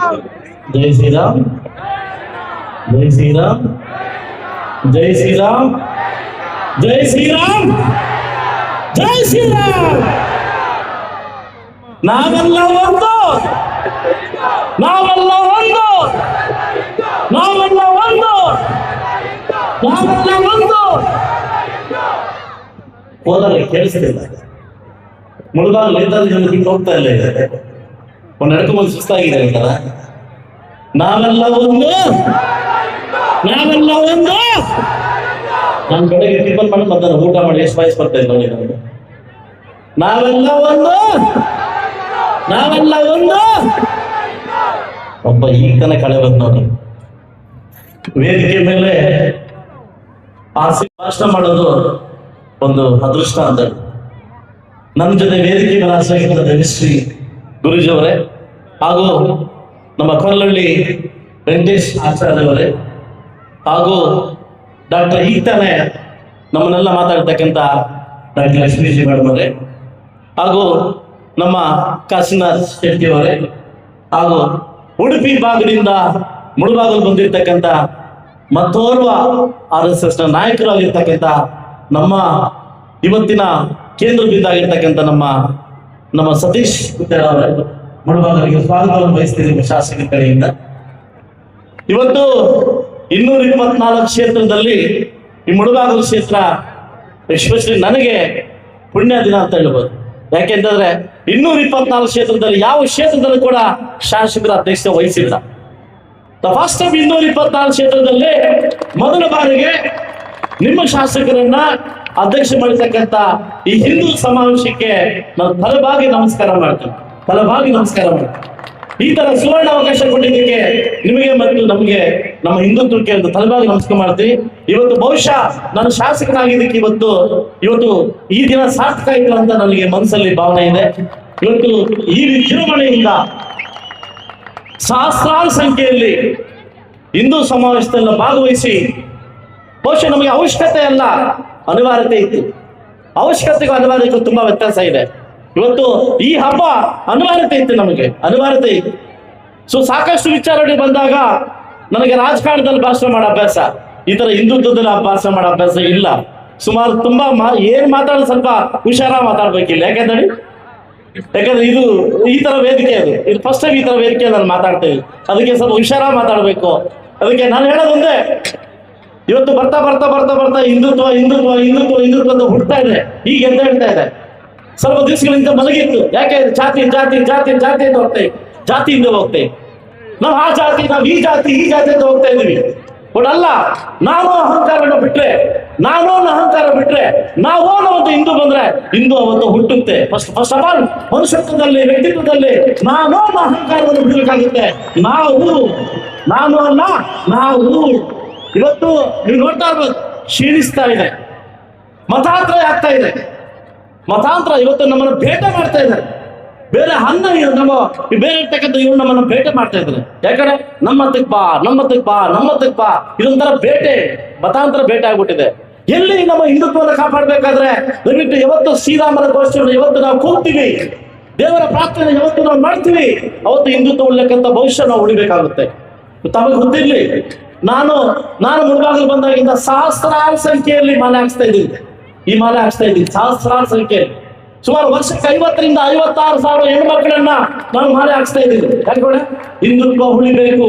जय श्री राम, जय श्री राम, जय श्री राम, जय श्री राम, जय श्री राम. ನಾವೆಲ್ಲ ಒಂದು, ನಾವೆಲ್ಲ ಒಂದು, ನಾವೆಲ್ಲ ಒಂದು, ನಾವೆಲ್ಲ ಒಂದು. ಹೋದರೆ ಕೇಳಿಸ್ತಿಲ್ಲ. ಮುಳುಗಾಲು ನಿಂತ ಬಿಟ್ಟು ಹೋಗ್ತಾ ಇಲ್ಲ. ಒಂದು ನಡ್ಕೊಂಬಂದು ಸುಸ್ತಾಗಿದೆ ಅಂತಲ್ಲ. ನಾವೆಲ್ಲ ಒಂದು, ನಾವೆಲ್ಲ ಒಂದು. ನಾನು ಬೆಳಗ್ಗೆ ಟಿಫನ್ ಮಾಡಿ ಬಂದ ಊಟ ಮಾಡಿ ಎಷ್ಟು ವಯಸ್ಸು ಬರ್ತಾ ಇಲ್ಲ ನೋಡಿ ನನಗೆ. ನಾವೆಲ್ಲ ಒಂದು, ನಾವೆಲ್ಲ ಒಂದು. ಒಬ್ಬ ಈಗ ತನ ಕಳೆ ಬಂದ ನೋಡಿ. ವೇದಿಕೆ ಮೇಲೆ ಭಾಷಣ ಮಾಡೋದು ಒಂದು ಅದೃಷ್ಟ ಅಂತ. ನಮ್ಮ ಜೊತೆ ವೇದಿಕೆ ಮೇಲೆ ಆಶ್ರಯಿಸಿದ ಶ್ರೀ ಗುರುಜಿಯವರೇ ಹಾಗೂ ನಮ್ಮ ಕೊಲ್ಲಳ್ಳಿ ವೆಂಕಟೇಶ್ ಆಚಾರ್ಯವರೇ ಹಾಗೂ ಡಾಕ್ಟರ್ ಈಗ ತಾನೆ ನಮ್ಮನ್ನೆಲ್ಲ ಮಾತಾಡ್ತಕ್ಕಂಥ ಡಾಕ್ಟರ್ ಲಕ್ಷ್ಮೀಜಿ ಮೇಡಮ್ ಅವರೇ ಹಾಗೂ ನಮ್ಮ ಕಾಶಿನಾಥ್ ಶೆಟ್ಟಿ ಅವರೇ ಹಾಗೂ ಉಡುಪಿ ಭಾಗದಿಂದ ಮುಳುಬಾಗಲು ಬಂದಿರತಕ್ಕಂಥ ಮತ್ತೋರ್ವ RSS ನ ನಾಯಕರಾಗಿರ್ತಕ್ಕಂಥ ನಮ್ಮ ಇವತ್ತಿನ ಕೇಂದ್ರ ಬಿಂದಾಗಿರ್ತಕ್ಕಂಥ ನಮ್ಮ ಸತೀಶ್ ಅವರೇ ಮುಳುಬಾಗಲಿಗೆ ಸ್ವಾಗತವನ್ನು ಬಯಸ್ತೀನಿ ಶಾಸಕರ ಕಡೆಯಿಂದ. ಇವತ್ತು 224 ಕ್ಷೇತ್ರದಲ್ಲಿ ಈ ಮುಳುಬಾಗಲು ಕ್ಷೇತ್ರ ಎಸ್ಪೆಷಲಿ ನನಗೆ ಪುಣ್ಯ ದಿನ ಅಂತ ಹೇಳ್ಬೋದು. ಯಾಕೆಂತಂದ್ರೆ 224 ಕ್ಷೇತ್ರದಲ್ಲಿ ಯಾವ ಕ್ಷೇತ್ರದಲ್ಲೂ ಕೂಡ ಶಾಸಕರ ಅಧ್ಯಕ್ಷತೆ ವಹಿಸಿಲ್ಲ. ಫಸ್ಟ್ ಟೈಮ್ 224 ಕ್ಷೇತ್ರದಲ್ಲಿ ಮೊದಲ ಬಾರಿಗೆ ನಿಮ್ಮ ಶಾಸಕರನ್ನ ಅಧ್ಯಕ್ಷ ಮಾಡಿರ್ತಕ್ಕಂಥ ಈ ಹಿಂದೂ ಸಮಾವೇಶಕ್ಕೆ ನಾನು ತಲೆಬಾಗಿ ನಮಸ್ಕಾರ ಮಾಡ್ತೇನೆ, ತಲೆಬಾಗಿ ನಮಸ್ಕಾರ ಮಾಡ್ತೇನೆ. ಈ ತರ ಸುವರ್ಣ ಅವಕಾಶ ಕೊಟ್ಟಿದ್ದಕ್ಕೆ ನಿಮಗೆ ಮತ್ತು ನಮಗೆ ನಮ್ಮ ಹಿಂದುತ್ವಕ್ಕೆ ತಲೆಬಾಗಿ ನಮಸ್ಕಾರ ಮಾಡ್ತೀನಿ. ಇವತ್ತು ಬಹುಶಃ ನಾನು ಶಾಸಕನಾಗಿದ್ದಕ್ಕೆ ಇವತ್ತು ಈ ದಿನ ಸಾರ್ಥಕ ಆಯ್ತು ಅಂತ ನನಗೆ ಮನಸ್ಸಲ್ಲಿ ಭಾವನೆ ಇದೆ. ಇವತ್ತು ಈ ವಿಜೃಂಭಣೆಯಿಂದ ಸಹಸ್ರಾರು ಸಂಖ್ಯೆಯಲ್ಲಿ ಹಿಂದೂ ಸಮಾವೇಶದಲ್ಲಿ ಭಾಗವಹಿಸಿ ಬಹುಶಃ ನಮಗೆ ಅವಶ್ಯಕತೆ ಅಲ್ಲ ಅನಿವಾರ್ಯತೆ ಇತ್ತು. ಅವಶ್ಯಕತೆಗೂ ಅನಿವಾರ್ಯತೆಗೂ ತುಂಬಾ ವ್ಯತ್ಯಾಸ ಇದೆ. ಇವತ್ತು ಈ ಹಬ್ಬ ಅನಿವಾರ್ಯತೆ ಇತ್ತು, ನಮಗೆ ಅನಿವಾರ್ಯತೆ ಇತ್ತು. ಸೊ ಸಾಕಷ್ಟು ವಿಚಾರಗಳು ಬಂದಾಗ ನನಗೆ ರಾಜಕಾರಣದಲ್ಲಿ ಭಾಷಣ ಮಾಡೋ ಅಭ್ಯಾಸ, ಈ ತರ ಹಿಂದುತ್ವದಲ್ಲಿ ಭಾಷಣ ಮಾಡೋ ಅಭ್ಯಾಸ ಇಲ್ಲ. ಸುಮಾರು ತುಂಬಾ ಏನ್ ಮಾತಾಡೋದು ಸ್ವಲ್ಪ ಹುಷಾರ ಮಾತಾಡ್ಬೇಕಿಲ್ಲ. ಯಾಕಂದ್ರೆ ಇದು ಈ ತರ ವೇದಿಕೆ, ಇದು ಫಸ್ಟ್ ಟೈಮ್ ಈ ತರ ವೇದಿಕೆ ನಾನು ಮಾತಾಡ್ತಾ ಇದ್ದೀನಿ. ಅದಕ್ಕೆ ಸ್ವಲ್ಪ ಹುಷಾರ ಮಾತಾಡ್ಬೇಕು. ಅದಕ್ಕೆ ನಾನು ಹೇಳೋದು ಒಂದೇ, ಇವತ್ತು ಬರ್ತಾ ಬರ್ತಾ ಬರ್ತಾ ಬರ್ತಾ ಹಿಂದುತ್ವ ಹಿಂದುತ್ವ ಹಿಂದುತ್ವ ಹಿಂದುತ್ವ ಅಂತ ಹುಡ್ತಾ ಇದೆ. ಈಗ ಎಂತ ಹೇಳ್ತಾ ಇದೆ, ಸ್ವಲ್ಪ ದಿವಸಗಳಿಂದ ಮಲಗಿತ್ತು. ಯಾಕೆ ಜಾತಿ ಜಾತಿ ಜಾತಿ ಜಾತಿ ಅಂತ ಹೋಗ್ತೇವೆ, ಜಾತಿಯಿಂದ ಹೋಗ್ತೇವೆ. ನಾವು ಆ ಜಾತಿ, ನಾವು ಈ ಜಾತಿ ಅಂತ ಹೋಗ್ತಾ ಇದೀವಿ. ಬಟ್ ಅಲ್ಲ, ನಾನು ಅಹಂಕಾರವನ್ನು ಬಿಟ್ರೆ, ನಾನು ಅಹಂಕಾರ ಬಿಟ್ರೆ, ನಾವು ಒಂದು ಹಿಂದೂ ಬಂದ್ರೆ ಹಿಂದೂ ಅವತ್ತು ಹುಟ್ಟುತ್ತೆ. ಫಸ್ಟ್ ಆಫ್ ಆಲ್ ಮನುಷ್ಯತ್ವದಲ್ಲಿ, ವ್ಯಕ್ತಿತ್ವದಲ್ಲಿ ನಾನು ಅಹಂಕಾರವನ್ನು ಬಿಡಬೇಕಾಗುತ್ತೆ. ನಾನು ಅಲ್ಲ, ನಾವು. ಇವತ್ತು ನೀವು ನೋಡ್ತಾ ಇರ್ಬೋದು, ಕ್ಷೀಣಿಸ್ತಾ ಇದೆ, ಮತಾಂತರ ಆಗ್ತಾ ಇದೆ. ಮತಾಂತರ ಇವತ್ತು ನಮ್ಮನ್ನು ಬೇಟೆ ಮಾಡ್ತಾ ಇದ್ದಾರೆ. ಬೇರೆ ನಮ್ಮ ಬೇರೆ ಇರ್ತಕ್ಕಂಥ ಇವ್ರು ನಮ್ಮನ್ನು ಬೇಟೆ ಮಾಡ್ತಾ ಇದ್ದಾರೆ. ಯಾಕಂದ್ರೆ ನಮ್ಮತ್ತಕ್ಕೆ ಬಾ. ಇದೊಂಥರ ಬೇಟೆ, ಮತಾಂತರ ಬೇಟೆ ಆಗ್ಬಿಟ್ಟಿದೆ. ಎಲ್ಲಿ ನಮ್ಮ ಹಿಂದುತ್ವವನ್ನು ಕಾಪಾಡಬೇಕಾದ್ರೆ ದಯವಿಟ್ಟು ಯಾವತ್ತು ಶ್ರೀರಾಮನ ಘೋಷಣೆ ಯಾವತ್ತು ನಾವು ಕೂಗ್ತೀವಿ, ದೇವರ ಪ್ರಾರ್ಥನೆ ಯಾವತ್ತು ನಾವು ಮಾಡ್ತೀವಿ, ಅವತ್ತು ಹಿಂದುತ್ವ ಉಳ್ಳಕ್ಕಂತ ಭವಿಷ್ಯ ನಾವು ಉಳಿಬೇಕಾಗುತ್ತೆ. ತಮಗೆ ಗೊತ್ತಿರ್ಲಿ, ನಾನು ಮುಳುಬಾಗಲು ಬಂದಾಗಿಂದ ಸಹಸ್ರಾರು ಸಂಖ್ಯೆಯಲ್ಲಿ ಮಾಲೆ ಹಾಕ್ಸ್ತಾ ಇದ್ದೀನಿ. ಈ ಮಾಲೆ ಹಾಕ್ಸ್ತಾ ಇದ್ದೀನಿ ಸಹಸ್ರಾರು ಸಂಖ್ಯೆಯಲ್ಲಿ. ಸುಮಾರು ವರ್ಷಕ್ಕೆ 50,000 ರಿಂದ 56,000 ಹೆಣ್ಮಕ್ಳನ್ನ ನಾನು ಮಾಲೆ ಹಾಕ್ಸ್ತಾ ಇದ್ದೀನಿ. ಯಾಕೆ ಹಿಂದುತ್ವ ಉಳಿಬೇಕು.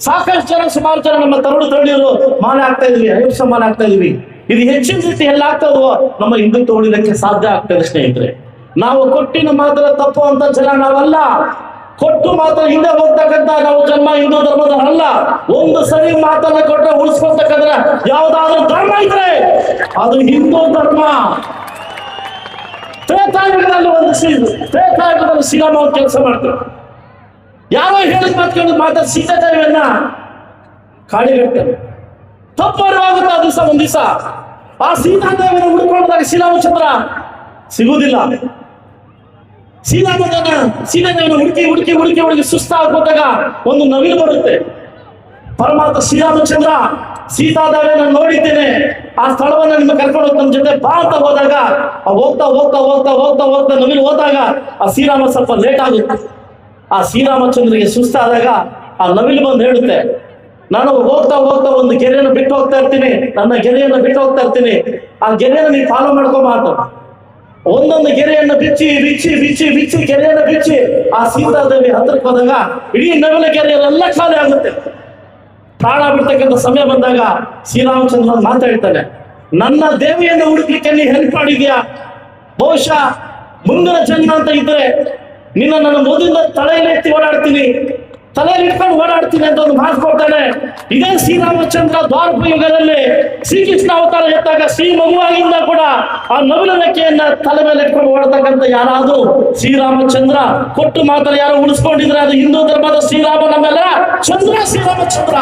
ಸಾಕಷ್ಟು ಜನ, ಸುಮಾರು ಜನ ನಮ್ಮ ತರುಣಿಯರು ಮಾಲೆ ಹಾಕ್ತಾ ಇದೀವಿ, 5 ವರ್ಷ ಮಾಲೆ ಹಾಕ್ತಾ ಇದೀವಿ. ಇದು ಹೆಚ್ಚಿನ ರೀತಿ ಎಲ್ಲ ಆಗ್ತದೋ ನಮ್ಮ ಹಿಂದುತ್ವ ಉಳಿದಕ್ಕೆ ಸಾಧ್ಯ ಆಗ್ತದೆ ಸ್ನೇಹಿತರೆ. ನಾವು ಕೊಟ್ಟಿನ ಮಾತ್ರ ತಪ್ಪು ಅಂತ ಜನ ನಾವಲ್ಲ. ಕೊಟ್ಟು ಮಾತ್ರ ಹಿಂದೆ ಹೋಗ್ತಕ್ಕಂಥ ನಾವು ಜನ್ಮ ಹಿಂದೂ ಧರ್ಮದ ಅಲ್ಲ. ಒಂದು ಸರಿ ಮಾತನ್ನ ಕೊಟ್ಟರೆ ಉಳಿಸ್ಕೊಳ್ತಕ್ಕಂಥ ಯಾವ್ದಾದ್ರು ಧರ್ಮ ಇದ್ರೆ ಅದು ಹಿಂದೂ ಧರ್ಮ. ತ್ರೇತಾಯುಗದಲ್ಲಿ ತ್ರೇತಾಯುಗದಲ್ಲಿ ಶ್ರೀರಾಮ ಅವ್ರು ಕೆಲಸ ಮಾಡ್ತಾರೆ. ಯಾರೋ ಹೇಳಿದ ಮಾತು ಮಾತಾಡ ಸೀತಾದೇವಿಯನ್ನ ಕಾಡಿಗಟ್ತಾರೆ. ತಪ್ಪರಿವಾಗುತ್ತೆ. ಒಂದ್ ದಿವಸ ಆ ಸೀತಾದೇವಿಯನ್ನು ಹುಡುಕೊಂಡಾಗ ಶ್ರೀರಾಮಚಂದ್ರ ಸಿಗುವುದಿಲ್ಲ. ಸೀತಾದೇವಿಯನ್ನು ಹುಡುಕಿ ಸುಸ್ತಾಗೋದಾಗ ಒಂದು ನವಿಲು ಬರುತ್ತೆ. ಪರಮಾತ್ಮ ಶ್ರೀರಾಮಚಂದ್ರ ಸೀತಾದೇವಿಯನ್ನು ನೋಡಿದ್ದೇನೆ, ಆ ಸ್ಥಳವನ್ನು ನಿಮ್ಮ ಕರ್ಕೊಂಡು ನಮ್ಮ ಜೊತೆ ಬಾ ಅಂತ ಹೋದಾಗ ಹೋಗ್ತಾ ನವಿಲು ಹೋದಾಗ ಆ ಶ್ರೀರಾಮ ಸ್ವಲ್ಪ ಲೇಟ್ ಆಗುತ್ತೆ. ಆ ಶ್ರೀರಾಮಚಂದ್ರಿಗೆ ಸುಸ್ತಾದಾಗ ಆ ನವಿಲು ಬಂದು ಹೇಳುತ್ತೆ, ನಾನು ಹೋಗ್ತಾ ಹೋಗ್ತಾ ಒಂದು ಗೆರೆಯನ್ನು ಬಿಟ್ಟು ಹೋಗ್ತಾ ಇರ್ತೀನಿ, ನನ್ನ ಗೆರೆಯನ್ನು ಬಿಟ್ಟು ಹೋಗ್ತಾ ಇರ್ತೀನಿ, ಆ ಗೆರೆಯನ್ನು ನೀವು ಫಾಲೋ ಮಾಡ್ಕೊಂಬ. ಒಂದೊಂದು ಗೆರೆಯನ್ನು ಬಿಚ್ಚಿ ಬಿಚ್ಚಿ ಬಿಚ್ಚಿ ಬಿಚ್ಚಿ ಗೆರೆಯನ್ನು ಬಿಚ್ಚಿ ಆ ಸೀತಾದೇವಿ ಹತ್ರಕ್ಕೆ ಹೋದಾಗ ಇಡೀ ನವಿಲ ಗೆರೆಯಲ್ಲೆಲ್ಲ ಖಾಲಿ ಆಗುತ್ತೆ. ಪ್ರಾಣ ಬಿಡ್ತಕ್ಕಂಥ ಸಮಯ ಬಂದಾಗ ಶ್ರೀರಾಮಚಂದ್ರ ಮಾತಾಡ್ತಾನೆ, ನನ್ನ ದೇವಿಯನ್ನು ಹುಡುಕ್ಲಿಕ್ಕೆ ನೀ ಹೆಲ್ಪ್ ಮಾಡಿದ್ಯಾ, ಬಹುಶಃ ಮುಂದಿನ ಜನ್ಮ ಅಂತ ಇದ್ರೆ ನಿನ್ನ ನನ್ನ ಮೊದಲಿಂದ ತಲೆಯಲ್ಲಿ ಎತ್ತಿ ಓಡಾಡ್ತೀನಿ, ತಲೆಯಲ್ಲಿ ಇಟ್ಕೊಂಡು ಓಡಾಡ್ತೀನಿ ಅಂತ ಒಂದು ಮಾತು ಕೊಡ್ತಾನೆ. ಇದೇ ಶ್ರೀರಾಮಚಂದ್ರ ದ್ವಾರಕ ಯುಗದಲ್ಲಿ ಶ್ರೀಕೃಷ್ಣ ಅವತಾರ ಎತ್ತಾಗ ಶ್ರೀ ಮಗುವಾಗಿಂದ ಕೂಡ ಆ ನವಿಲ ರೆಕ್ಕೆಯನ್ನ ತಲೆ ಮೇಲೆ ಇಟ್ಕೊಂಡು ಓಡತಕ್ಕಂಥ ಯಾರಾದ್ರೂ ಶ್ರೀರಾಮಚಂದ್ರ ಕೊಟ್ಟು ಮಾತಲ್ಲಿ ಯಾರು ಉಳಿಸ್ಕೊಂಡಿದ್ರೆ ಅದು ಹಿಂದೂ ಧರ್ಮದ ಶ್ರೀರಾಮ, ನಮ್ಮೆಲ್ಲರ ಚಂದ್ರ ಶ್ರೀರಾಮಚಂದ್ರ.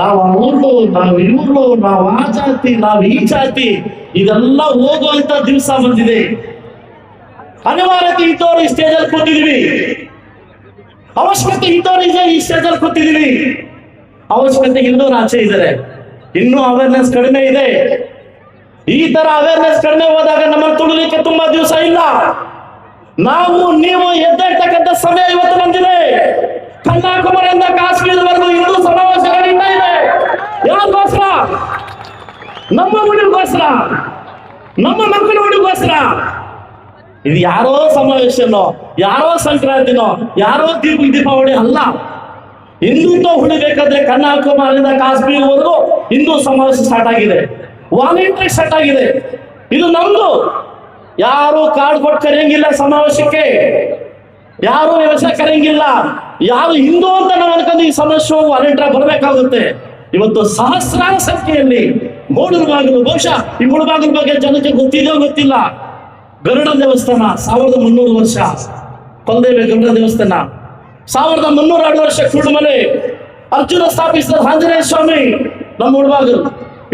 ನಾವು ಊರು, ನಾವು ಇವರು, ನಾವು ಆ ಜಾತಿ, ನಾವು ಈ ಜಾತಿ, ಇದೆಲ್ಲ ಹೋಗುವಂತ ದಿವಸ ಬಂದಿದೆ. ಅನಿವಾರ್ಯತೆ ಇದ್ದವರು ಈ ಸ್ಟೇಜಲ್ಲಿ ಕೂತಿದೀವಿ, ಅವಶ್ಯಕತೆ ಇದ್ದವರು ಈ ಸ್ಟೇಜಲ್ಲಿ ಕೂತಿದೀವಿ, ಅವಶ್ಯಕತೆ ಇಲ್ಲದವ್ರು ಆಚೆ ಇದ್ದಾರೆ. ಇನ್ನೂ ಅವೇರ್ನೆಸ್ ಕಡಿಮೆ ಇದೆ. ಈ ತರ ಅವೇರ್ನೆಸ್ ಕಡಿಮೆ ಹೋದಾಗ ನಮ್ಮನ್ನು ತುಳಿಲಿಕ್ಕೆ ತುಂಬಾ ದಿವಸ ಇಲ್ಲ. ನಾವು ನೀವು ಎದ್ದೇಳ್ತಕ್ಕಂಥ ಸಮಯ ಇವತ್ತು ಬಂದಿದೆ. ಕನ್ಯಾಕುಮಾರಿಯಿಂದ ಕಾಶ್ಮೀರವರೆಗೂ ಹಿಂದೂ ಸಮಾವೇಶ ನಡೀತಾ ಇದೆ. ಯಾರಿಗೋಸ್ಕರ? ನಮ್ಮ ಹುಡುಗೋಸ್ಕರ, ನಮ್ಮ ಮಕ್ಕಳ ಹುಡುಗೋಸ್ಕರ. ಇದು ಯಾರೋ ಸಮಾವೇಶನೋ, ಯಾರೋ ಸಂಕ್ರಾಂತಿನೋ, ಯಾರೋ ದೀಪಾವಳಿ ಅಲ್ಲ. ಹಿಂದುತ್ವ ಉಳಿಬೇಕಾದ್ರೆ ಕನ್ಯಾಕುಮಾರಿಯಿಂದ ಕಾಶ್ಮೀರವರೆಗೂ ಹಿಂದೂ ಸಮಾವೇಶ ಸ್ಟಾರ್ಟ್ ಆಗಿದೆ, ವಾಲಂಟ್ರಿ ಸ್ಟಾರ್ಟ್ ಆಗಿದೆ. ಇದು ನಮ್ದು. ಯಾರು ಕಾರ್ಡ್ ಕೊಟ್ಟು ಕರೆಯಂಗಿಲ್ಲ ಸಮಾವೇಶಕ್ಕೆ, ಯಾರು ವ್ಯವಸಾಯ ಕರೆಯಂಗಿಲ್ಲ. ಯಾರು ಹಿಂದೂ ಅಂತ ನಾವು ಅನ್ಕೊಂಡು ಈ ಸಮಾವೇಶ ವಾಲಂಟ್ರಿ ಬರಬೇಕಾಗುತ್ತೆ. ಇವತ್ತು ಸಹಸ್ರಾರು ಸಂಖ್ಯೆಯಲ್ಲಿ ಮೂಡುಬಾಗಿಲು, ಬಹುಶಃ ಈ ಮೂಡುಬಾಗಿಲು ಬಗ್ಗೆ ಜನಕ್ಕೆ ಗೊತ್ತಿದೆಯೋ ಗೊತ್ತಿಲ್ಲ. ಗರುಡ ದೇವಸ್ಥಾನ 1300 ವರ್ಷ, ಕೊಲ್ದೇವೆ ಗರುಡ ದೇವಸ್ಥಾನ 1302 ವರ್ಷ. ಕುರುಡುಮಲೆ ಅರ್ಜುನ ಸ್ಥಾಪಿಸಿದ ಆಂಜನೇಯ ಸ್ವಾಮಿ ನಮ್ಮ ಮೂಡುಬಾಗಿಲು.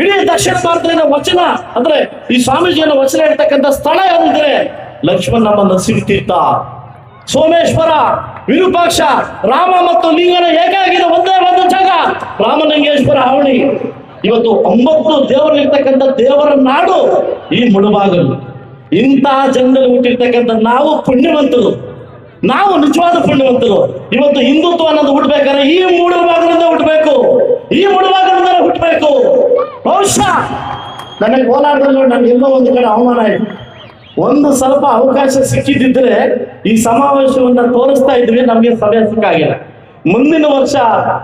ಇಡೀ ದಕ್ಷಿಣ ಭಾರತದ ವಚನ ಅಂದ್ರೆ ಈ ಸ್ವಾಮೀಜಿಯನ್ನು ವಚನ ಇರ್ತಕ್ಕಂಥ ಸ್ಥಳ ಯಾರಿದ್ರೆ ಲಕ್ಷ್ಮಣ ನರಸಿಂಹತೀರ್ಥ, ಸೋಮೇಶ್ವರ, ವಿರೂಪಾಕ್ಷ, ರಾಮ ಮತ್ತು ಲಿಂಗನ ಹೇಗಾಗಿದೆ ಒಂದೇ ಒಂದು ಜಾಗ ರಾಮಲಿಂಗೇಶ್ವರ ಹಾವಳಿ. ಇವತ್ತು 9 ದೇವರಿರ್ತಕ್ಕಂಥ ದೇವರ ನಾಡು ಈ ಮುಳುಬಾಗಿಲು. ಇಂತಹ ಜನರಲ್ಲಿ ಹುಟ್ಟಿರ್ತಕ್ಕಂಥ ನಾವು ಪುಣ್ಯವಂತರು, ನಾವು ನಿಜವಾದ ಪುಣ್ಯವಂತರು. ಇವತ್ತು ಹಿಂದುತ್ವ ಅನ್ನೋದು ಹುಟ್ಟಬೇಕಾದ್ರೆ ಈ ಮುಳುಬಾಗಿಲಿಂದ ಹುಟ್ಟಬೇಕು, ಈ ಮುಳುಬಾಗಿಲಿಂದ ಹುಟ್ಟಬೇಕು. ಬಹುಶಃ ನನಗೆ ಕೋಲಾರದಲ್ಲಿ ನನಗೆ ಎಲ್ಲೋ ಒಂದು ಕಡೆ ಅವಮಾನ ಆಯ್ತು. ಒಂದು ಸ್ವಲ್ಪ ಅವಕಾಶ ಸಿಕ್ಕಿದ್ದಿದ್ರೆ ಈ ಸಮಾವೇಶವನ್ನ ತೋರಿಸ್ತಾ ಇದ್ವಿ, ನಮ್ಗೆ ಸಮಯ ಸಿಕ್ಕಾಗಿಲ್ಲ. ಮುಂದಿನ ವರ್ಷ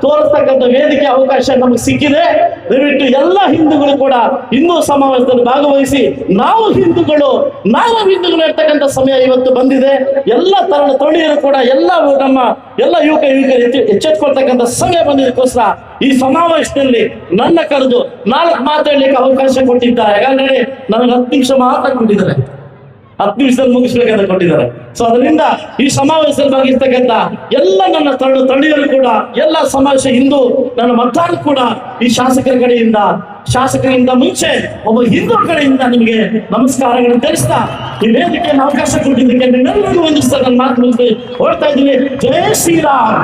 ತೋರಿಸ್ತಕ್ಕಂಥ ವೇದಿಕೆ ಅವಕಾಶ ನಮಗೆ ಸಿಕ್ಕಿದೆ. ದಯವಿಟ್ಟು ಎಲ್ಲ ಹಿಂದೂಗಳು ಕೂಡ ಹಿಂದೂ ಸಮಾವೇಶದಲ್ಲಿ ಭಾಗವಹಿಸಿ ನಾವು ಹಿಂದೂಗಳು ಇರ್ತಕ್ಕಂಥ ಸಮಯ ಇವತ್ತು ಬಂದಿದೆ. ಎಲ್ಲ ತರುಣಿಯರು ಕೂಡ ನಮ್ಮ ಎಲ್ಲ ಯುವಕರು ಎಚ್ಚೆತ್ಕೊಳ್ತಕ್ಕಂಥ ಸಮಯ ಬಂದಿದ್ದಕ್ಕೋಸ್ಕರ ಈ ಸಮಾವೇಶದಲ್ಲಿ ನನ್ನ ಕರೆದು 4 ಮಾತಾಡ್ಲಿಕ್ಕೆ ಅವಕಾಶ ಕೊಟ್ಟಿದ್ದಾರೆ. ಯಾಕಂದ್ರೆ ನನಗೆ 10 ನಿಮಿಷ ಮಾತ್ರ ಕೊಟ್ಟಿದ್ದಾರೆ, 10 ನಿಮಿಷದಲ್ಲಿ ಮುಗಿಸ್ಬೇಕಾದ್ರೆ ಕೊಟ್ಟಿದ್ದಾರೆ. ಸೊ ಅದರಿಂದ ಈ ಸಮಾವೇಶದಲ್ಲಿ ಭಾಗಿರ್ತಕ್ಕಂಥ ಎಲ್ಲ ನನ್ನ ತರುಣಿಯರು ಕೂಡ, ಎಲ್ಲ ಸಮಾವೇಶ ಹಿಂದೂ ನನ್ನ ಮತದಾರರು ಕೂಡ ಈ ಶಾಸಕರಿಂದ ಮುಂಚೆ ಒಬ್ಬ ಹಿಂದೂ ಕಡೆಯಿಂದ ನಿಮಗೆ ನಮಸ್ಕಾರಗಳನ್ನು ತಿಳಿಸ್ತಾ ಈ ವೇದಿಕೆಯನ್ನು ಅವಕಾಶ ಕೊಟ್ಟಿದ್ದಕ್ಕೆ ನಿಮ್ಮೆಲ್ಲರಿಗೂ ವಂದಿಸ್ತಾ ನನ್ನ ಮಾತು ಮುಗಿಸಿ ಹೊರಡ್ತಾ ಇದ್ದೀವಿ. ಜೈ ಶ್ರೀರಾಮ್.